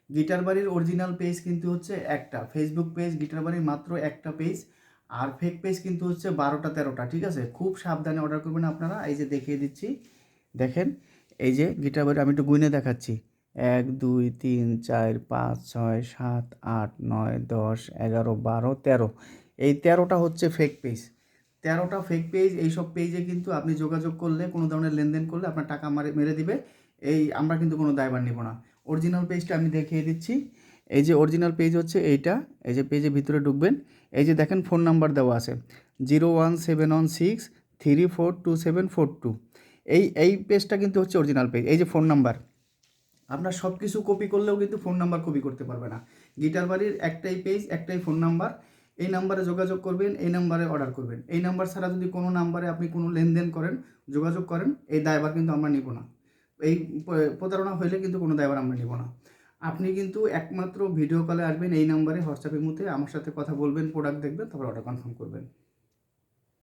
Guitar বাড়ির original page কিন্তু হচ্ছে একটা, ফেসবুক পেজ গিটার বাড়ির মাত্র একটা পেজ, আর ফেক পেজ কিন্তু হচ্ছে 12টা 13টা। ঠিক আছে, খুব সাবধানে অর্ডার করবেন আপনারা। এই যে দেখিয়ে দিচ্ছি, দেখেন এই যে গিটার বাড়ি, আমি একটু গুইনে দেখাচ্ছি, 1 2 3 4 5 6 7 8 9 10 11 12 13, এই 13টা হচ্ছে ফেক পেজ। 13টা ফেক পেজ, এইসব পেজে কিন্তু আপনি যোগাযোগ করলে, কোনো ধরনের লেনদেন করলে আপনার টাকা মেরে দিবে। এই আমরা কিন্তু কোনো দায়ভার নিব না। অরিজিনাল পেজটা আমি দেখিয়ে দিচ্ছি, এই যে অরিজিনাল পেজ হচ্ছে এইটা। এই যে পেজের ভিতরে ঢুকবেন, এই যে দেখেন ফোন নাম্বার দেওয়া আছে 01716342742। এই পেজটা কিন্তু হচ্ছে অরিজিনাল পেজ। এই যে ফোন নাম্বার, আপনার সব কিছু কপি করলেও কিন্তু ফোন নাম্বার কপি করতে পারবে না। গিটার বাড়ির একটাই পেজ, একটাই ফোন নাম্বার, এই নাম্বারে যোগাযোগ করবেন, এই নাম্বারে অর্ডার করবেন। এই নাম্বার ছাড়া যদি কোনো নাম্বারে আপনি কোনো লেনদেন করেন, যোগাযোগ করেন, এই দায়ভার কিন্তু আমরা নিব না। এই প্রতারণা হইলে কিন্তু কোনো দায়ভার আমরা নিব না। আপনি কিন্তু একমাত্র ভিডিও কলে আসবেন এই নাম্বারে, হোয়াটসঅ্যাপের মধ্যে আমার সাথে কথা বলবেন, প্রোডাক্ট দেখবেন, তারপর অর্ডার কনফার্ম করবেন।